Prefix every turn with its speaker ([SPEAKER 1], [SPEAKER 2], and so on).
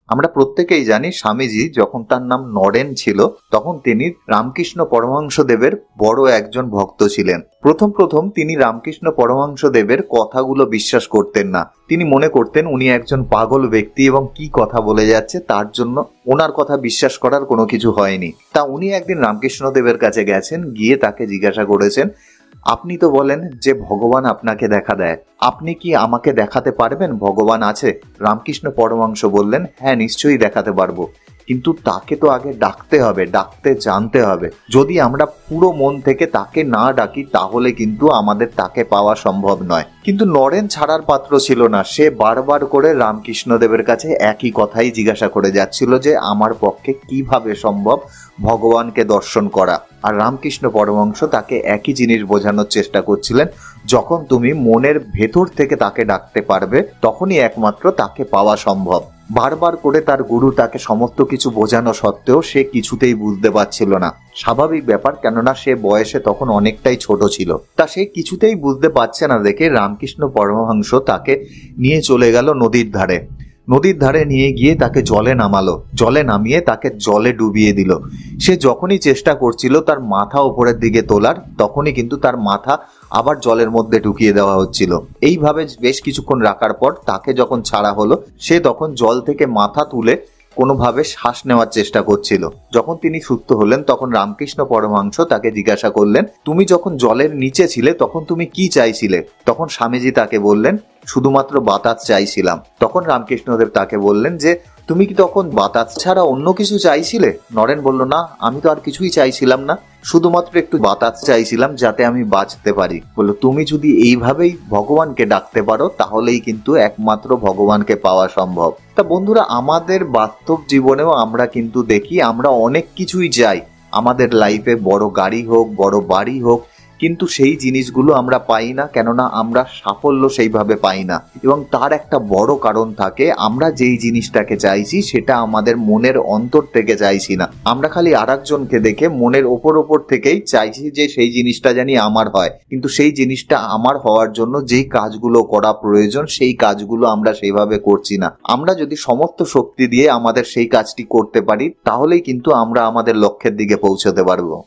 [SPEAKER 1] আমরা প্রত্যেকেই জানি স্বামীজি যখন তার নাম নরেন ছিল তখন তিনি রামকৃষ্ণ পরমহংসদেবের বড় একজন ভক্ত ছিলেন। প্রথম প্রথম তিনি রামকৃষ্ণ পরমহংসদেবের কথাগুলো বিশ্বাস করতেন না। তিনি মনে করতেন উনি একজন পাগল ব্যক্তি এবং কি কথা বলে যাচ্ছে, তার জন্য ওনার কথা বিশ্বাস করার কোনো কিছু হয়নি। তা উনি একদিন রামকৃষ্ণদেবের কাছে গেছেন, গিয়ে তাকে জিজ্ঞাসা করেছেন, আপনি তো বলেন যে ভগবান আপনাকে দেখা দেয়, আপনি কি আমাকে দেখাতে পারবেন ভগবান আছে? রামকৃষ্ণ পরমহংস বললেন, হ্যাঁ নিশ্চয়ই দেখাতে পারবো, কিন্তু তাকে তো আগে ডাকতে হবে, ডাকতে জানতে হবে। যদি আমরা পুরো মন থেকে তাকে না ডাকি তাহলে কিন্তু আমাদের তাকে পাওয়া সম্ভব নয়। কিন্তু নরেন ছাড়ার পাত্র ছিল না। সে বারবার করে রামকৃষ্ণদেবের কাছে একই কথাই জিজ্ঞাসা করে যাচ্ছিল যে আমার পক্ষে কিভাবে সম্ভব ভগবানকে দর্শন করা। আর রামকৃষ্ণ পরমহংস তাকে একই জিনিস বোঝানোর চেষ্টা করছিলেন, যখন তুমি মনের ভেতর থেকে তাকে ডাকতে পারবে তখনই একমাত্র তাকে পাওয়া সম্ভব। বারবার করে তার গুরু তাকে সমস্ত কিছু বোঝানো সত্ত্বেও সে কিছুতেই বুঝতে পারছিল না। স্বাভাবিক ব্যাপার, কেননা সে বয়সে তখন অনেকটাই ছোট ছিল। তা সে কিছুতেই বুঝতে পারছে না দেখে রামকৃষ্ণ পরমহংস তাকে নিয়ে চলে গেল নদীর ধারে। নদীর ধারে নিয়ে গিয়ে তাকে জলে নামালো, জলে নামিয়ে তাকে জলে ডুবিয়ে দিল। সে যখনই চেষ্টা করছিল তার মাথা উপরের দিকে তোলার, তখনই কিন্তু তার মাথা আবার জলের মধ্যে ঢুকিয়ে দেওয়া হচ্ছিল। এইভাবে বেশ কিছুক্ষণ রাখার পর তাকে যখন ছাড়া হলো, সে তখন জল থেকে মাথা তুলে কোনোভাবে শ্বাস নেওয়ার চেষ্টা করছিল। যখন তিনি সুস্থ হলেন তখন রামকৃষ্ণ পরমহংস তাকে জিজ্ঞাসা করলেন, তুমি যখন জলের নিচে ছিলে তখন তুমি কি চাইছিলে? তখন স্বামীজি তাকে বললেন, শুধুমাত্র বাতাস চাইছিলাম। তখন রামকৃষ্ণদেব তাকে বললেন যে তুমি কি তখন বাতাস ছাড়া অন্য কিছু চাইছিলে? নরেন বলল, না, আমি তো আর কিছুই চাইছিলাম না, শুধুমাত্র একটু বাতাস চাইছিলাম যাতে আমি বাঁচতে পারি। বলল, তুমি যদি এইভাবেই ভগবানকে ডাকতে পারো তাহলেই কিন্তু একমাত্র ভগবানকে পাওয়া সম্ভব। তা বন্ধুরা, আমাদের বাস্তব জীবনেও আমরা কিন্তু দেখি আমরা অনেক কিছুই চাই, আমাদের লাইফে বড় গাড়ি হোক, বড় বাড়ি হোক, কিন্তু সেই জিনিসগুলো আমরা পাই না, কেননা আমরা সাফল্য সেইভাবে পাই না। এবং তার একটা বড় কারণ থাকে, আমরা যেই জিনিসটাকে চাইছি সেটা আমাদের মনের অন্তর থেকে চাইছি না। আমরা খালি আরেকজনকে দেখে মনের ওপর থেকেই চাইছি যে সেই জিনিসটা জানি আমার হয়, কিন্তু সেই জিনিসটা আমার হওয়ার জন্য যেই কাজগুলো করা প্রয়োজন সেই কাজগুলো আমরা সেইভাবে করছি না। আমরা যদি সমস্ত শক্তি দিয়ে আমাদের সেই কাজটি করতে পারি তাহলেই কিন্তু আমরা আমাদের লক্ষ্যের দিকে পৌঁছতে পারবো।